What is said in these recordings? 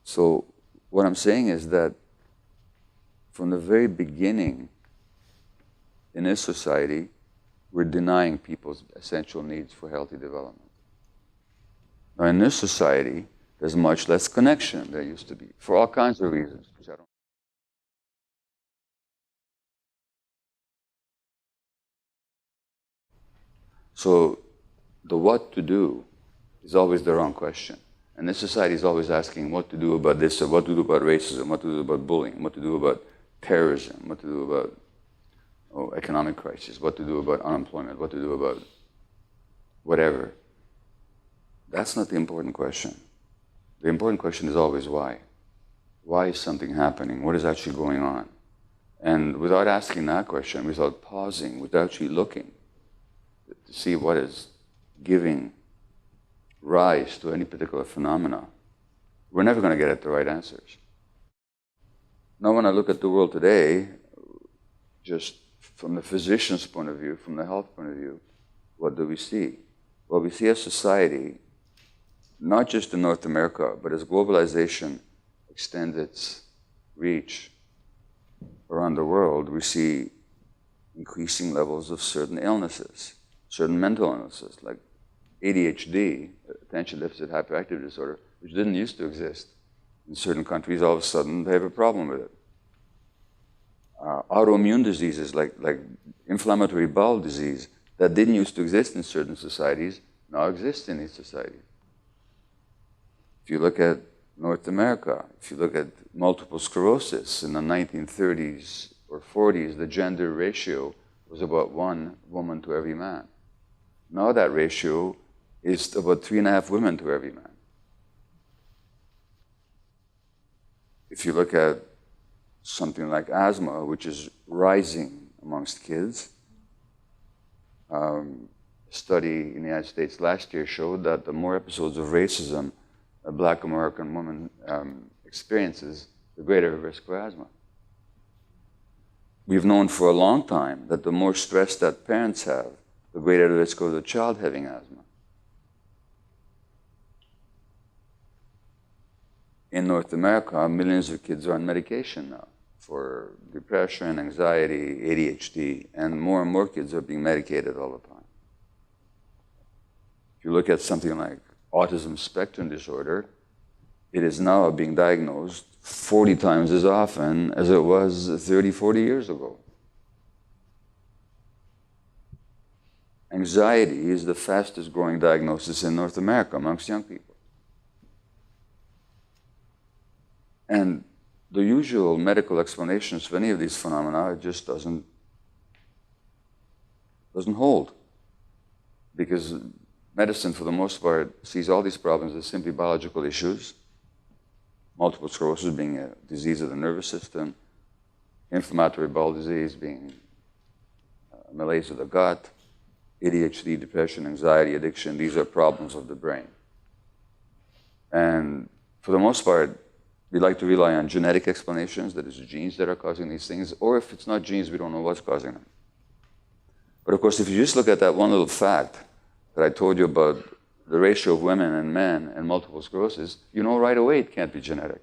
So what I'm saying is that from the very beginning in this society, we're denying people's essential needs for healthy development. Now in this society, there's much less connection than there used to be, for all kinds of reasons, which I don't. So the what to do is always the wrong question. And this society is always asking what to do about this, or what to do about racism, what to do about bullying, what to do about terrorism, what to do about economic crisis, what to do about unemployment, what to do about whatever. That's not the important question. The important question is always why. Why is something happening? What is actually going on? And without asking that question, without pausing, without actually looking to see what is giving rise to any particular phenomena, we're never going to get at the right answers. Now when I look at the world today, just from the physician's point of view, from the health point of view, what do we see? Well, we see a society, not just in North America, but as globalization extends its reach around the world, we see increasing levels of certain illnesses, certain mental illnesses, like ADHD, attention deficit hyperactivity disorder, which didn't used to exist. In certain countries, all of a sudden, they have a problem with it. Autoimmune diseases like inflammatory bowel disease that didn't used to exist in certain societies, now exist in these societies. If you look at North America, if you look at multiple sclerosis in the 1930s or 40s, the gender ratio was about 1 woman to every man. Now that ratio is about 3.5 women to every man. If you look at something like asthma, which is rising amongst kids, a study in the United States last year showed that the more episodes of racism a Black American woman experiences, the greater her risk for asthma. We've known for a long time that the more stress that parents have, the greater the risk of the child having asthma. In North America, millions of kids are on medication now for depression, anxiety, ADHD, and more kids are being medicated all the time. If you look at something like autism spectrum disorder, it is now being diagnosed 40 times as often as it was 30, 40 years ago. Anxiety is the fastest growing diagnosis in North America amongst young people. And the usual medical explanations for any of these phenomena just doesn't hold. Because medicine, for the most part, sees all these problems as simply biological issues. Multiple sclerosis being a disease of the nervous system, inflammatory bowel disease being malaise of the gut, ADHD, depression, anxiety, addiction, these are problems of the brain. And for the most part, we like to rely on genetic explanations, that is genes that are causing these things, or if it's not genes, we don't know what's causing them. But of course, if you just look at that one little fact that I told you about the ratio of women and men and multiple sclerosis, you know right away it can't be genetic.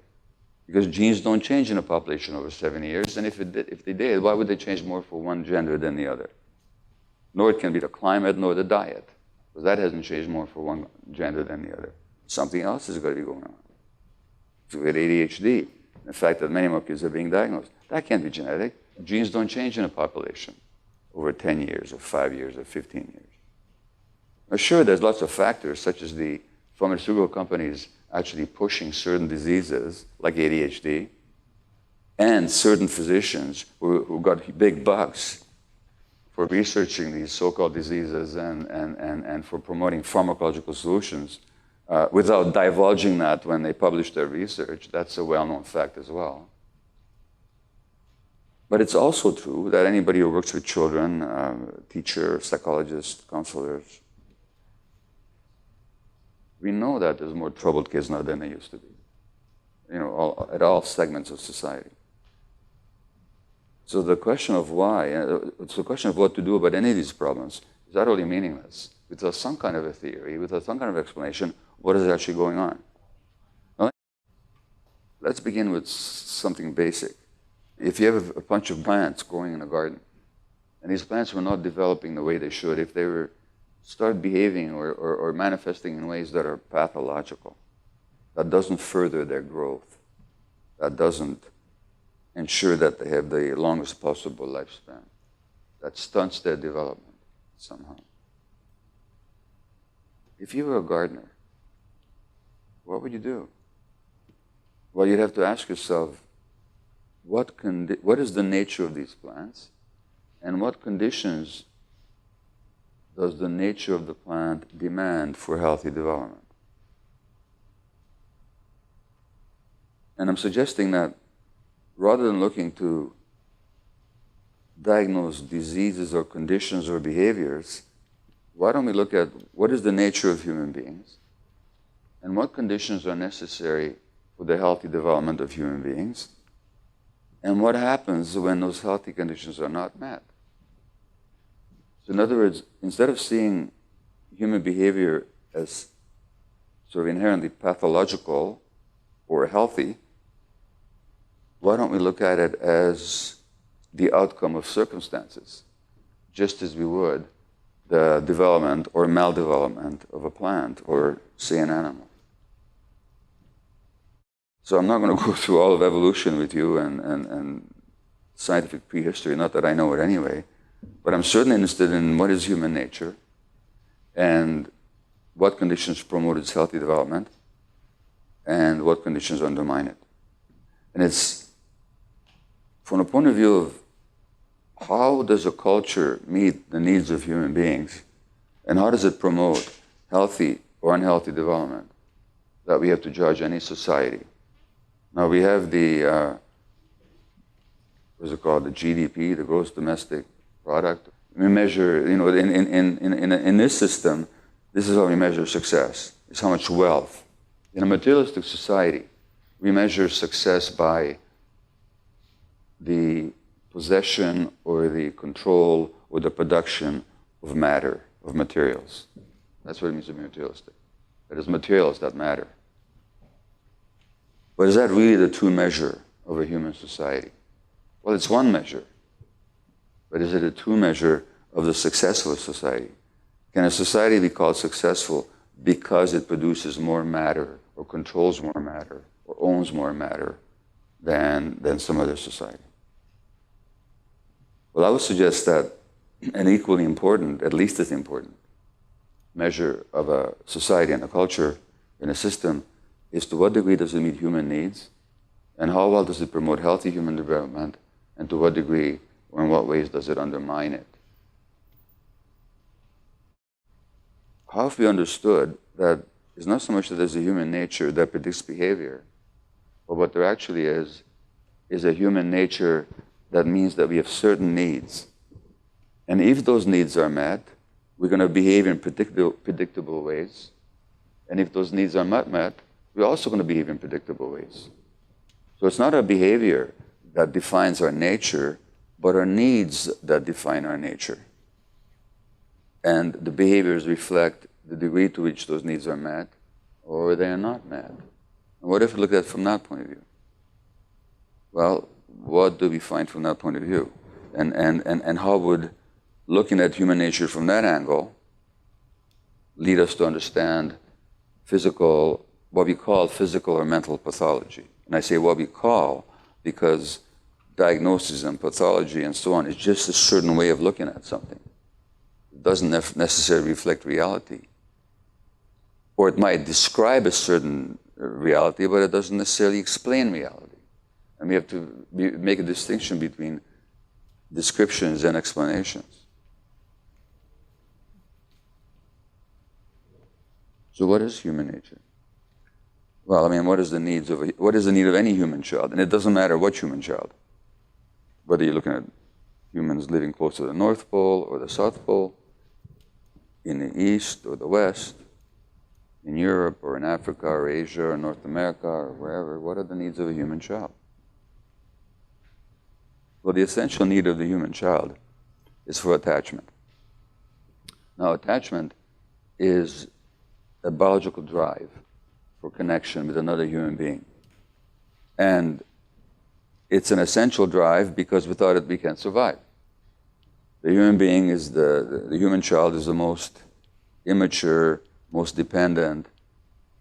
Because genes don't change in a population over 70 years, and if they did, why would they change more for one gender than the other? Nor it can be the climate, nor the diet, because that hasn't changed more for one gender than the other. Something else is going to be going on. If you look at ADHD, the fact that many more kids are being diagnosed, that can't be genetic. Genes don't change in a population over 10 years, or 5 years, or 15 years. Now, sure, there's lots of factors, such as the pharmaceutical companies actually pushing certain diseases, like ADHD, and certain physicians who got big bucks for researching these so-called diseases and for promoting pharmacological solutions without divulging that when they publish their research. That's a well-known fact as well. But it's also true that anybody who works with children, teacher, psychologist, counselors, we know that there's more troubled kids now than there used to be, at all segments of society. So the question of why, it's the question of what to do about any of these problems is utterly meaningless. Without some kind of a theory, without some kind of explanation, what is actually going on? let's begin with something basic. If you have a bunch of plants growing in a garden, and these plants were not developing the way they should, if they were start behaving or manifesting in ways that are pathological, that doesn't further their growth, that doesn't ensure that they have the longest possible lifespan, that stunts their development somehow. If you were a gardener, what would you do? Well, you'd have to ask yourself, what is the nature of these plants, and what conditions does the nature of the plant demand for healthy development? And I'm suggesting that rather than looking to diagnose diseases or conditions or behaviors, why don't we look at what is the nature of human beings and what conditions are necessary for the healthy development of human beings, and what happens when those healthy conditions are not met. So in other words, instead of seeing human behavior as sort of inherently pathological or healthy, why don't we look at it as the outcome of circumstances, just as we would the development or maldevelopment of a plant or, say, an animal. So I'm not going to go through all of evolution with you and scientific prehistory, not that I know it anyway, but I'm certainly interested in what is human nature and what conditions promote its healthy development and what conditions undermine it. And it's from the point of view of how does a culture meet the needs of human beings and how does it promote healthy or unhealthy development that we have to judge any society. Now we have the, what's it called, the GDP, the gross domestic product. We measure, you know, in this system, this is how we measure success. It's how much wealth. In a materialistic society, we measure success by the possession or the control or the production of matter, of materials. That's what it means to be materialistic. It is materials that matter. But is that really the true measure of a human society? Well, it's one measure. But is it a true measure of the success of a society? Can a society be called successful because it produces more matter or controls more matter or owns more matter than some other society? Well, I would suggest that an equally important, at least as important, measure of a society and a culture and a system is to what degree does it meet human needs, and how well does it promote healthy human development, and to what degree or in what ways does it undermine it. How have we understood that it's not so much that there's a human nature that predicts behavior, but what there actually is a human nature that means that we have certain needs. And if those needs are met, we're going to behave in predictable ways. And if those needs are not met, we're also going to behave in predictable ways. So it's not our behavior that defines our nature, but our needs that define our nature. And the behaviors reflect the degree to which those needs are met or they are not met. And what if we look at it from that point of view? Well, what do we find from that point of view? And how would looking at human nature from that angle lead us to understand physical, what we call physical or mental pathology? And I say what we call because diagnosis and pathology and so on is just a certain way of looking at something. It doesn't necessarily reflect reality. Or it might describe a certain reality, but it doesn't necessarily explain reality. And we have to make a distinction between descriptions and explanations. So what is human nature? Well, I mean, what is the need of any human child? And it doesn't matter what human child. Whether you're looking at humans living close to the North Pole or the South Pole, in the East or the West, in Europe or in Africa or Asia or North America or wherever, what are the needs of a human child? Well, the essential need of the human child is for attachment. Now, attachment is a biological drive for connection with another human being. And it's an essential drive because without it we can't survive. The human being is the human child is the most immature, most dependent,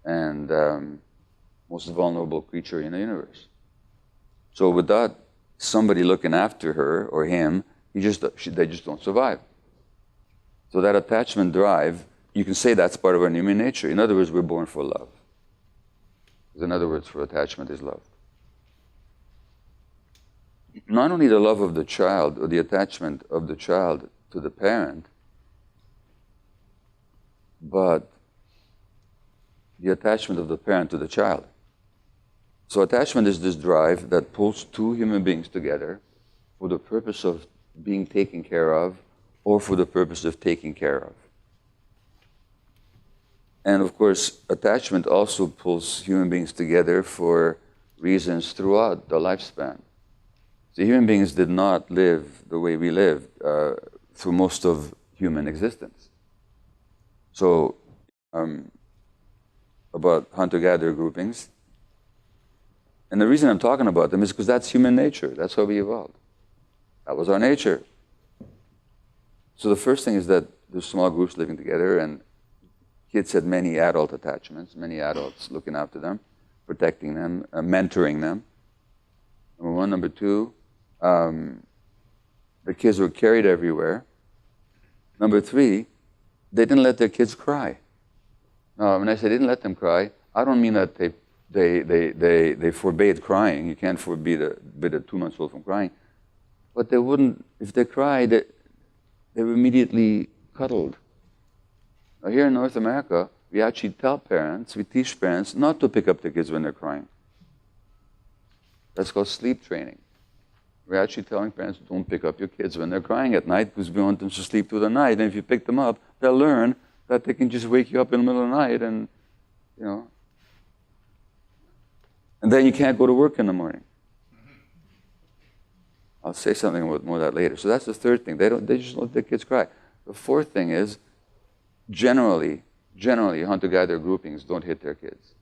and most vulnerable creature in the universe. So without somebody looking after her or him, they just don't survive. So that attachment drive, you can say that's part of our human nature. In other words, we're born for love. Another word for attachment is love. Not only the love of the child or the attachment of the child to the parent, but the attachment of the parent to the child. So attachment is this drive that pulls two human beings together for the purpose of being taken care of or for the purpose of taking care of. And of course, attachment also pulls human beings together for reasons throughout the lifespan. The human beings did not live the way we lived through most of human existence. So, about hunter-gatherer groupings, and the reason I'm talking about them is because that's human nature. That's how we evolved. That was our nature. So the first thing is that there's small groups living together, and kids had many adult attachments, many adults looking after them, protecting them, mentoring them. Number one. Number two, the kids were carried everywhere. Number three, they didn't let their kids cry. Now, when I say they didn't let them cry, I don't mean that they forbade crying. You can't forbid a 2-month-old from crying. But they wouldn't, if they cried, they were immediately cuddled. Now, here in North America, we actually tell parents, we teach parents not to pick up their kids when they're crying. That's called sleep training. We're actually telling parents, don't pick up your kids when they're crying at night because we want them to sleep through the night. And if you pick them up, they'll learn that they can just wake you up in the middle of the night and, you know. And then you can't go to work in the morning. I'll say something about more of that later. So that's the third thing. They just don't let their kids cry. The fourth thing is, generally, hunter-gatherer groupings don't hit their kids.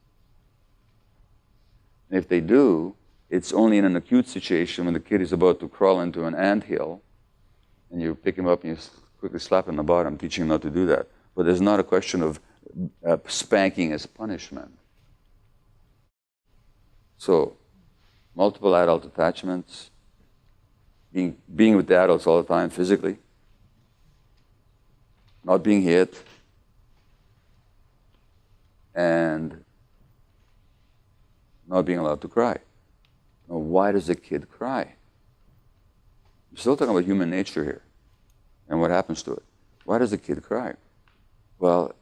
And if they do, it's only in an acute situation when the kid is about to crawl into an anthill, and you pick him up and you quickly slap him on the bottom, teaching him not to do that. But there's not a question of spanking as punishment. So, multiple adult attachments, being with the adults all the time physically, not being hit, and not being allowed to cry. Now, why does a kid cry? We're still talking about human nature here and what happens to it. Why does a kid cry? Well,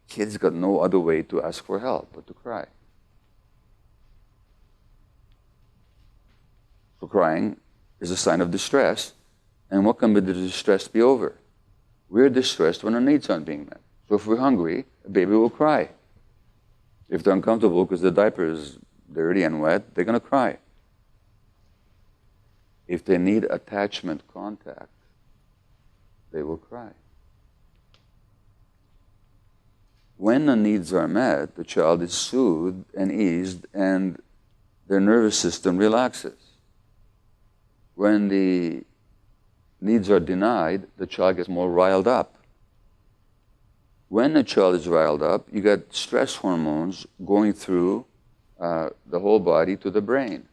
kids got no other way to ask for help but to cry. So crying is a sign of distress, and what can the distress be over? We're distressed when our needs aren't being met. So if we're hungry, a baby will cry. If they're uncomfortable because the diaper is dirty and wet, they're going to cry. If they need attachment contact, they will cry. When the needs are met, the child is soothed and eased, and their nervous system relaxes. When the needs are denied, the child gets more riled up. When the child is riled up, you get stress hormones going through the whole body to the brain.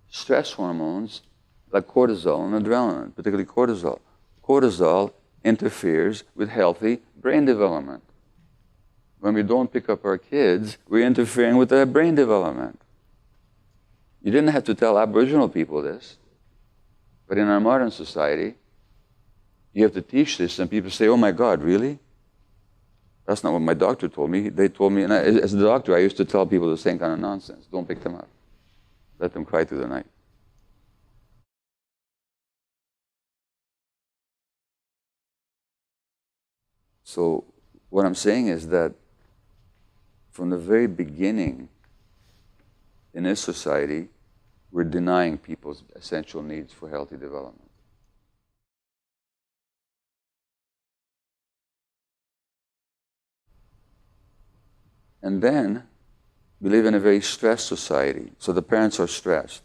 Stress hormones like cortisol and adrenaline, particularly cortisol. Cortisol interferes with healthy brain development. When we don't pick up our kids, we're interfering with their brain development. You didn't have to tell Aboriginal people this, but in our modern society, you have to teach this, and people say, oh my God, really? That's not what my doctor told me. They told me, and as a doctor, I used to tell people the same kind of nonsense. Don't pick them up. Let them cry through the night. So what I'm saying is that from the very beginning in this society, we're denying people's essential needs for healthy development. And then we live in a very stressed society, so the parents are stressed.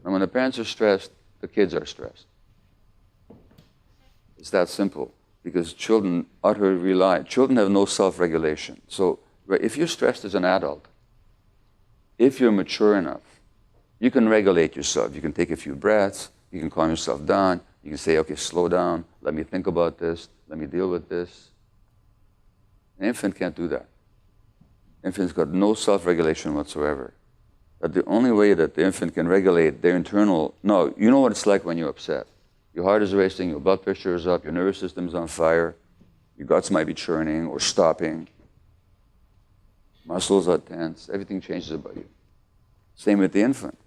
And when the parents are stressed, the kids are stressed. It's that simple, because children utterly rely, children have no self-regulation. So if you're stressed as an adult, if you're mature enough, you can regulate yourself. You can take a few breaths, you can calm yourself down, you can say, okay, slow down, let me think about this, let me deal with this. An infant can't do that. Infant's got no self-regulation whatsoever. But the only way that the infant can regulate their internal, no, you know what it's like when you're upset. Your heart is racing, your blood pressure is up, your nervous system is on fire, your guts might be churning or stopping, muscles are tense, everything changes about you. Same with the infant,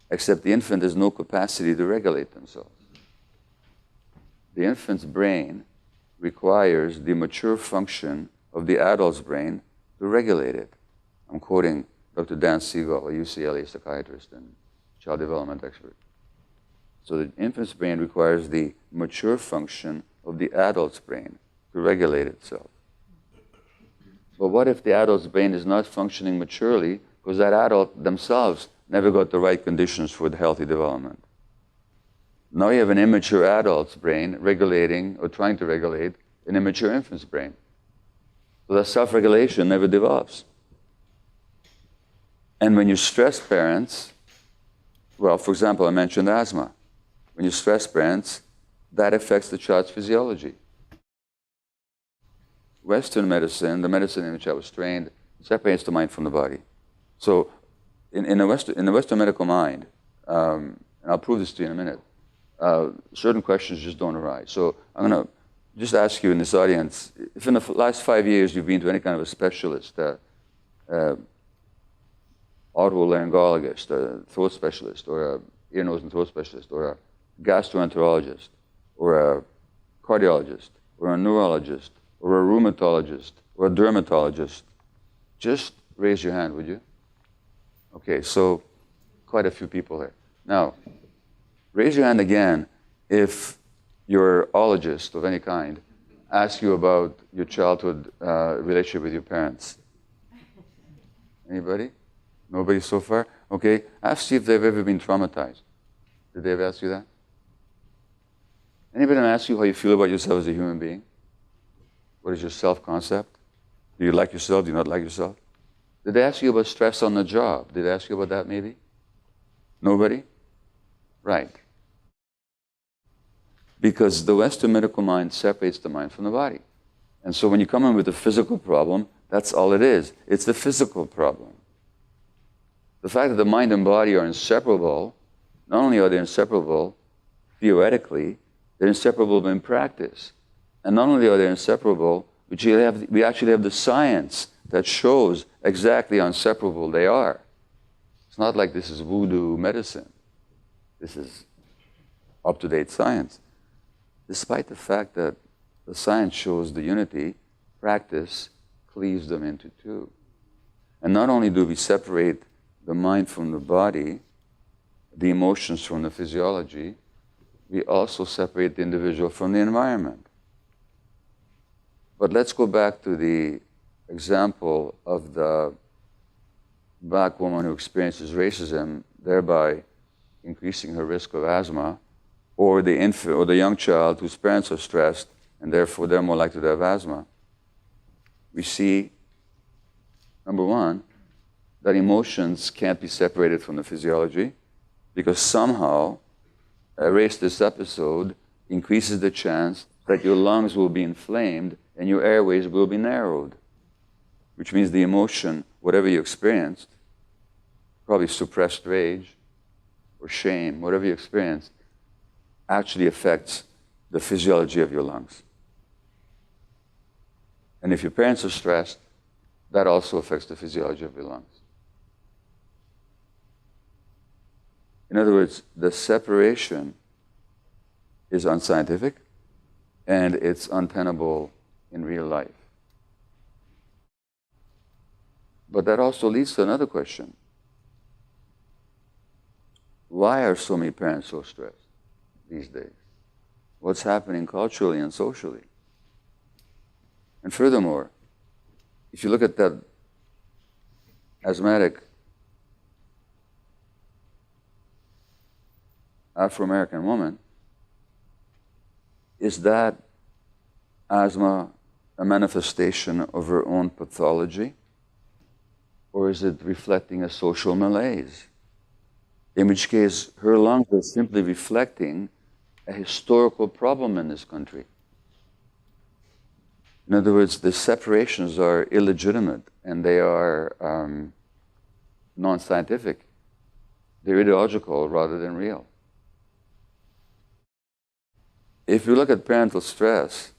except the infant has no capacity to regulate themselves. The infant's brain requires the mature function of the adult's brain to regulate it. I'm quoting Dr. Dan Siegel, a UCLA psychiatrist and child development expert. So the infant's brain requires the mature function of the adult's brain to regulate itself. But what if the adult's brain is not functioning maturely because that adult themselves never got the right conditions for the healthy development? Now you have an immature adult's brain regulating or trying to regulate an immature infant's brain. So that self-regulation never develops. And when you stress parents, well, for example, I mentioned asthma. When you stress parents, that affects the child's physiology. Western medicine, the medicine in which I was trained, separates the mind from the body. So in the Western medical mind, and I'll prove this to you in a minute, certain questions just don't arise. So I'm going to just ask you in this audience, if in the last 5 years you've been to any kind of a specialist, otolaryngologist, a throat specialist, or a ear, nose, and throat specialist, or a gastroenterologist, or a cardiologist, or a neurologist, or a rheumatologist, or a dermatologist, just raise your hand, would you? Okay, so quite a few people here. Now, raise your hand again if your ologist of any kind asks you about your childhood relationship with your parents. Anybody? Nobody so far? Okay, ask you if they've ever been traumatized. Did they ever ask you that? Anybody ask you how you feel about yourself as a human being? What is your self-concept? Do you like yourself? Do you not like yourself? Did they ask you about stress on the job? Did they ask you about that maybe? Nobody? Right. Because the Western medical mind separates the mind from the body. And so when you come in with a physical problem, that's all it is. It's the physical problem. The fact that the mind and body are inseparable, not only are they inseparable theoretically, they're inseparable in practice. And not only are they inseparable, we actually have the science that shows exactly how inseparable they are. It's not like this is voodoo medicine. This is up-to-date science. Despite the fact that the science shows the unity, practice cleaves them into two. And not only do we separate the mind from the body, the emotions from the physiology, we also separate the individual from the environment. But let's go back to the example of the black woman who experiences racism, thereby increasing her risk of asthma, or the infant or the young child whose parents are stressed and therefore they're more likely to have asthma. We see, number one, that emotions can't be separated from the physiology because somehow a racist episode increases the chance that your lungs will be inflamed and your airways will be narrowed, which means the emotion, whatever you experienced, probably suppressed rage or shame, whatever you experienced, actually affects the physiology of your lungs. And if your parents are stressed, that also affects the physiology of your lungs. In other words, the separation is unscientific and it's untenable in real life. But that also leads to another question. Why are so many parents so stressed these days? What's happening culturally and socially? And furthermore, if you look at that asthmatic Afro-American woman, is that asthma a manifestation of her own pathology, or is it reflecting a social malaise? In which case, her lungs are simply reflecting a historical problem in this country. In other words, the separations are illegitimate and they are non-scientific. They're ideological rather than real. If you look at parental stress,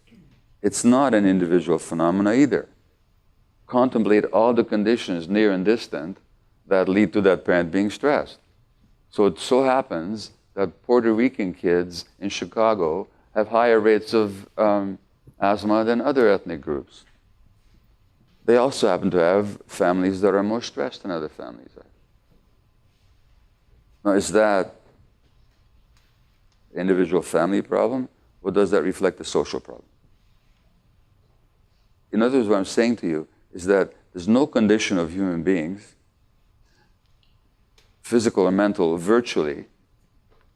it's not an individual phenomena either. Contemplate all the conditions near and distant that lead to that parent being stressed. So it so happens that Puerto Rican kids in Chicago have higher rates of asthma than other ethnic groups. They also happen to have families that are more stressed than other families are. Now, is that an individual family problem, or does that reflect a social problem? In other words, what I'm saying to you is that there's no condition of human beings, physical or mental, virtually,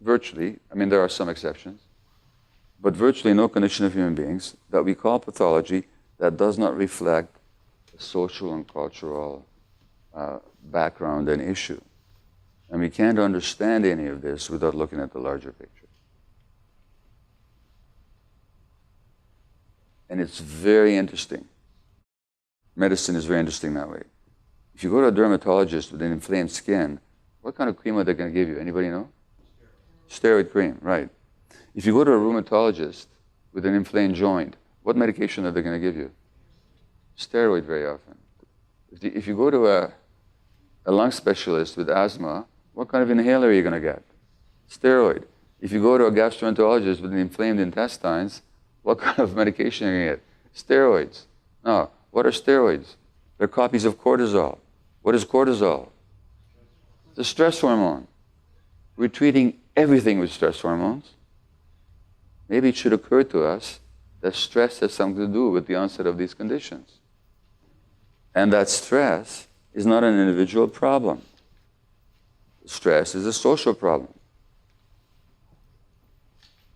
I mean, there are some exceptions, but virtually no condition of human beings that we call pathology that does not reflect a social and cultural background and issue. And we can't understand any of this without looking at the larger picture. And it's very interesting. Medicine is very interesting that way. If you go to a dermatologist with an inflamed skin, what kind of cream are they going to give you? Anybody know? Steroid cream, right. If you go to a rheumatologist with an inflamed joint, what medication are they going to give you? Steroid very often. If you go to a lung specialist with asthma, what kind of inhaler are you going to get? Steroid. If you go to a gastroenterologist with inflamed intestines, what kind of medication are you going to get? Steroids. Now, what are steroids? They're copies of cortisol. What is cortisol? It's a stress hormone. We're treating everything with stress hormones. Maybe it should occur to us that stress has something to do with the onset of these conditions. And that stress is not an individual problem. Stress is a social problem.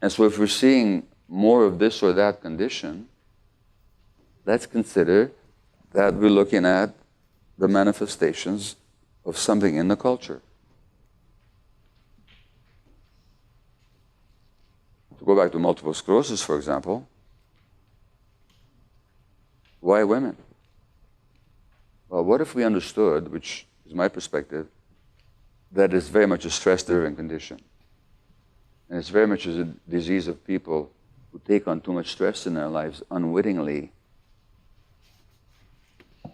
And so if we're seeing more of this or that condition, let's consider that we're looking at the manifestations of something in the culture. To go back to multiple sclerosis, for example, why women? Well, what if we understood, which is my perspective, that it's very much a stress-driven condition. And it's very much a disease of people who take on too much stress in their lives unwittingly.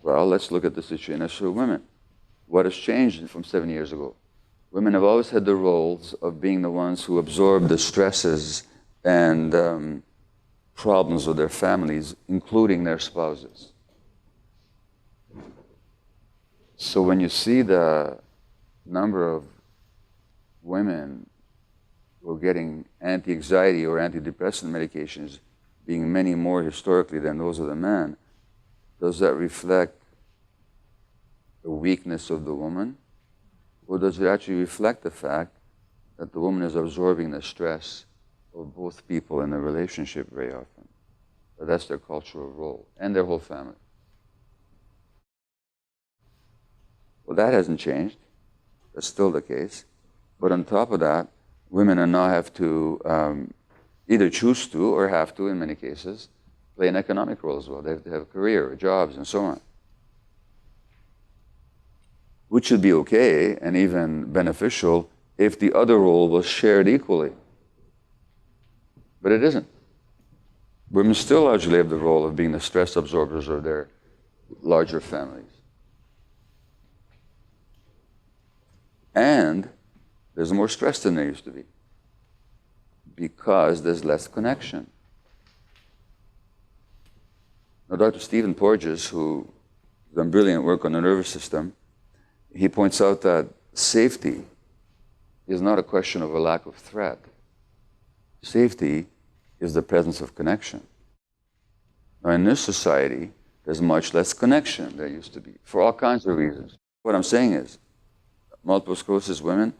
Well, let's look at the situation as for women. What has changed from 7 years ago? Women have always had the roles of being the ones who absorb the stresses and problems of their families, including their spouses. So when you see the number of women who are getting anti-anxiety or antidepressant medications being many more historically than those of the men, does that reflect the weakness of the woman? Or does it actually reflect the fact that the woman is absorbing the stress of both people in the relationship very often? But that's their cultural role, and their whole family. Well, that hasn't changed. That's still the case. But on top of that, women now have to either choose to or have to, in many cases, play an economic role as well. They have to have a career, jobs, and so on. Which should be okay and even beneficial if the other role was shared equally. But it isn't. Women still largely have the role of being the stress absorbers of their larger families. And there's more stress than there used to be because there's less connection. Now, Dr. Stephen Porges, who has done brilliant work on the nervous system, he points out that safety is not a question of a lack of threat. Safety is the presence of connection. Now, in this society, there's much less connection than there used to be, for all kinds of reasons. What I'm saying is, multiple sclerosis women,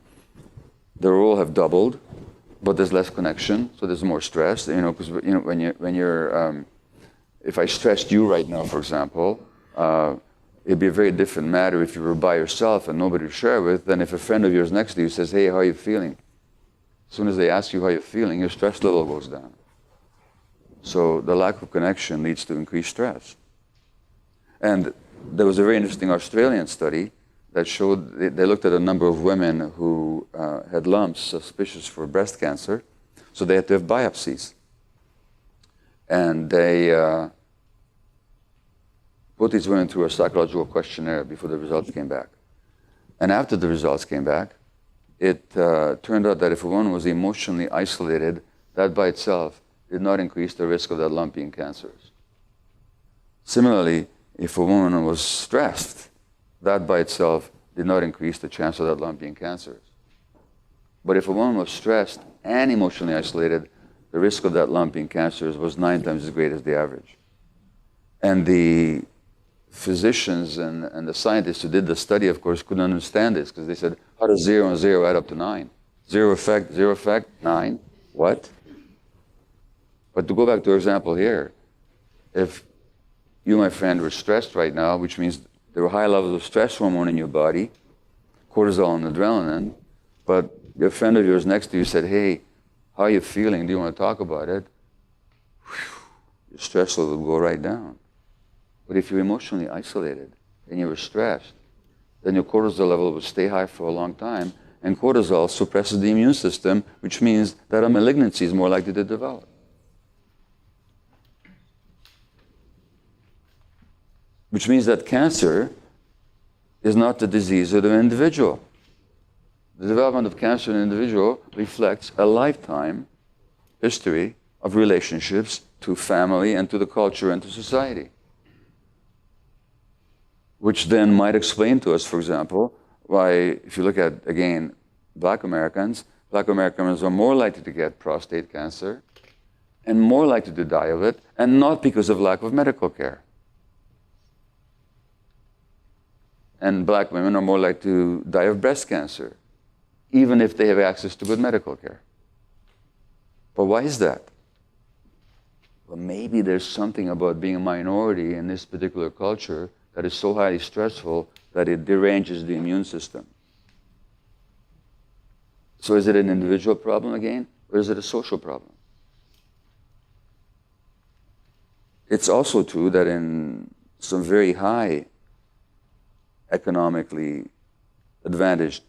their role have doubled, but there's less connection, so there's more stress. Because when you're if I stressed you right now, for example, it'd be a very different matter if you were by yourself and nobody to share with than if a friend of yours next to you says, "Hey, how are you feeling?" As soon as they ask you how you're feeling, your stress level goes down. So the lack of connection leads to increased stress. And there was a very interesting Australian study that showed, they looked at a number of women who had lumps suspicious for breast cancer, so they had to have biopsies. And they put these women through a psychological questionnaire before the results came back. And after the results came back, it turned out that if a woman was emotionally isolated, that by itself did not increase the risk of that lump being cancerous. Similarly, if a woman was stressed, that by itself did not increase the chance of that lump being cancerous. But if a woman was stressed and emotionally isolated, the risk of that lump being cancerous was 9 times as great as the average. And the physicians and the scientists who did the study, of course, couldn't understand this because they said, how does 0 and 0 add up to 9? 0 effect, 9? What? But to go back to our example here, if you, my friend, were stressed right now, which means there were high levels of stress hormone in your body, cortisol and adrenaline, but a friend of yours next to you said, "Hey, how are you feeling? Do you want to talk about it?" Your stress level would go right down. But if you're emotionally isolated and you were stressed, then your cortisol level would stay high for a long time, and cortisol suppresses the immune system, which means that a malignancy is more likely to develop. Which means that cancer is not the disease of the individual. The development of cancer in an individual reflects a lifetime history of relationships to family and to the culture and to society. Which then might explain to us, for example, why, if you look at, again, Black Americans are more likely to get prostate cancer and more likely to die of it, and not because of lack of medical care. And Black women are more likely to die of breast cancer, even if they have access to good medical care. But why is that? Well, maybe there's something about being a minority in this particular culture that is so highly stressful that it deranges the immune system. So is it an individual problem again, or is it a social problem? It's also true that in some very high economically advantaged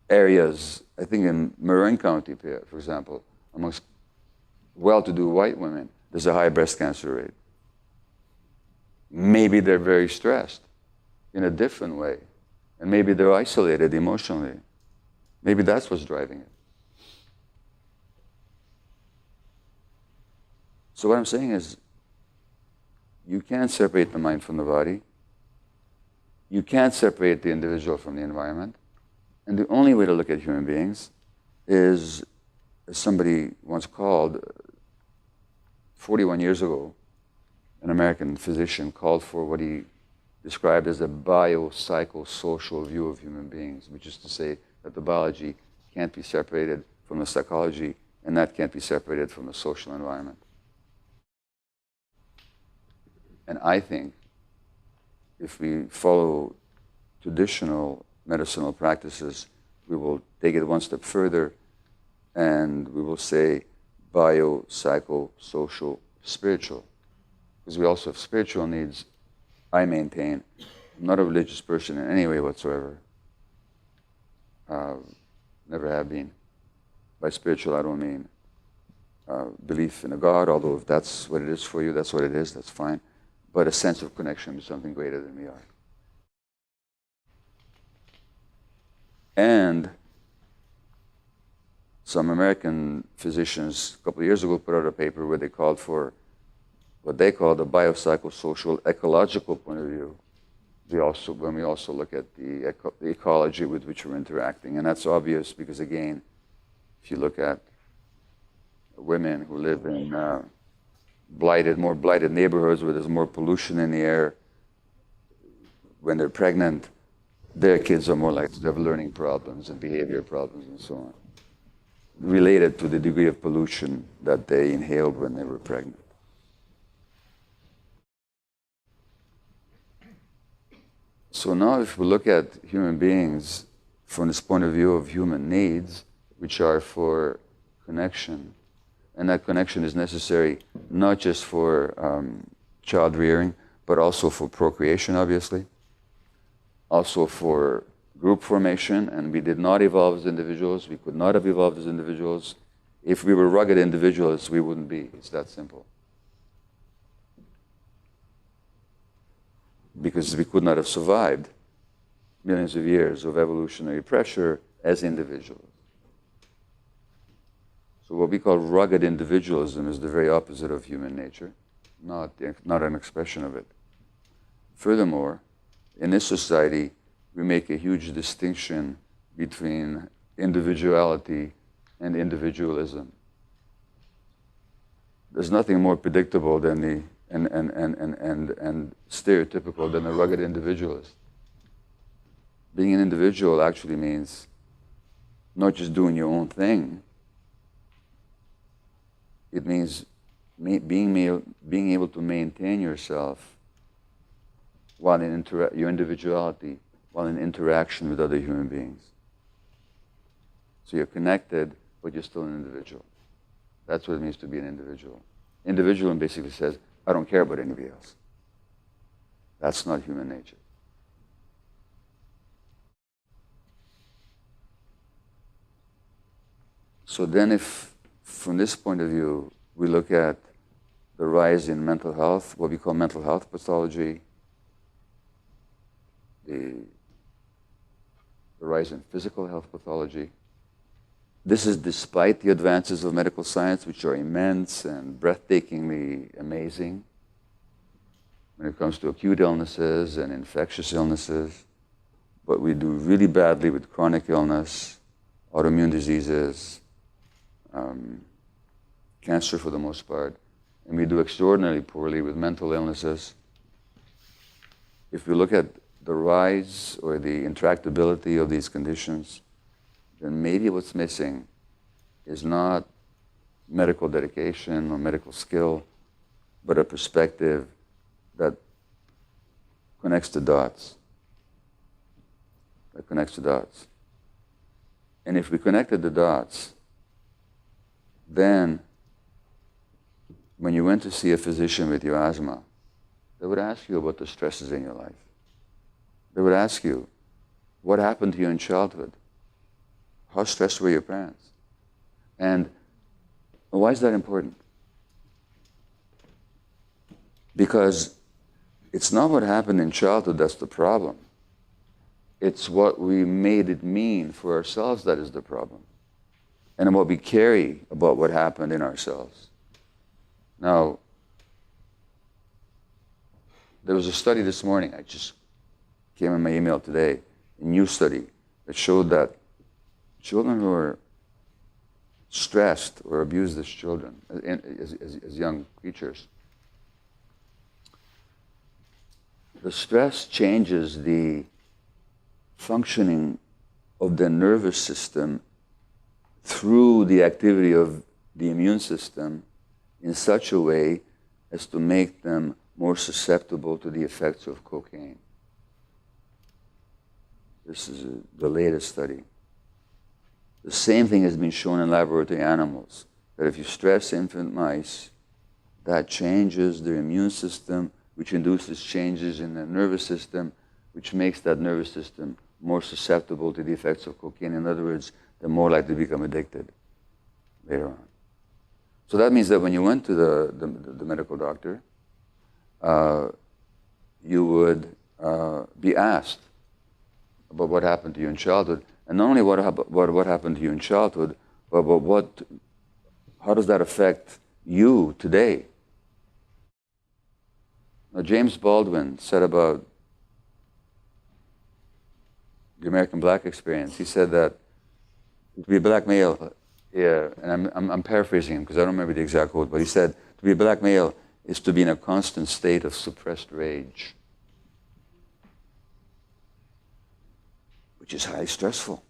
areas, I think in Marin County, for example, amongst well-to-do white women, there's a high breast cancer rate. Maybe they're very stressed in a different way, and maybe they're isolated emotionally. Maybe that's what's driving it. So what I'm saying is, you can't separate the mind from the body. You can't separate the individual from the environment. And the only way to look at human beings is, as somebody once called, 41 years ago, an American physician called for what he described as a biopsychosocial view of human beings, which is to say that the biology can't be separated from the psychology, and that can't be separated from the social environment. And I think if we follow traditional medicinal practices, we will take it one step further, and we will say bio, psycho, social, spiritual. Because we also have spiritual needs. I maintain, I'm not a religious person in any way whatsoever. Never have been. By spiritual, I don't mean belief in a God, although if that's what it is for you, that's what it is, that's fine. But a sense of connection with something greater than we are. And some American physicians a couple of years ago put out a paper where they called for what they call the biopsychosocial ecological point of view. When we also look at the ecology with which we're interacting. And that's obvious because, again, if you look at women who live in more blighted neighborhoods where there's more pollution in the air, when they're pregnant, their kids are more likely to have learning problems and behavior problems and so on, related to the degree of pollution that they inhaled when they were pregnant. So now if we look at human beings from this point of view of human needs, which are for connection, and that connection is necessary not just for child rearing, but also for procreation, obviously, also for group formation, and we did not evolve as individuals. We could not have evolved as individuals. If we were rugged individuals, we wouldn't be. It's that simple. Because we could not have survived millions of years of evolutionary pressure as individuals. So what we call rugged individualism is the very opposite of human nature, not an expression of it. Furthermore, in this society, we make a huge distinction between individuality and individualism. There's nothing more predictable than and stereotypical than the rugged individualist. Being an individual actually means not just doing your own thing. It means being able to maintain yourself while your individuality while in interaction with other human beings. So you're connected, but you're still an individual. That's what it means to be an individual. Individualism basically says, I don't care about anybody else. That's not human nature. So then if, from this point of view, we look at the rise in mental health, what we call mental health pathology, the rise in physical health pathology. This is despite the advances of medical science, which are immense and breathtakingly amazing when it comes to acute illnesses and infectious illnesses. But we do really badly with chronic illness, autoimmune diseases, cancer for the most part, and we do extraordinarily poorly with mental illnesses. If we look at the rise or the intractability of these conditions, then maybe what's missing is not medical dedication or medical skill, but a perspective that connects the dots. That connects the dots. And if we connected the dots, then when you went to see a physician with your asthma, they would ask you about the stresses in your life. They would ask you, what happened to you in childhood? How stressed were your parents? And why is that important? Because it's not what happened in childhood that's the problem. It's what we made it mean for ourselves that is the problem. And what we carry about what happened in ourselves. Now, there was a study this morning, I just came in my email today, a new study that showed that children who are stressed or abused as children, as young creatures, the stress changes the functioning of the nervous system through the activity of the immune system in such a way as to make them more susceptible to the effects of cocaine. This is the latest study. The same thing has been shown in laboratory animals, that if you stress infant mice, that changes their immune system, which induces changes in the nervous system, which makes that nervous system more susceptible to the effects of cocaine. In other words, they're more likely to become addicted later on. So that means that when you went to the medical doctor, you would be asked about what happened to you in childhood, and not only what happened to you in childhood, but how does that affect you today? Now, James Baldwin said about the American Black experience, he said that to be a black male, and I'm paraphrasing him because I don't remember the exact quote, but he said, to be a black male is to be in a constant state of suppressed rage. which is highly stressful.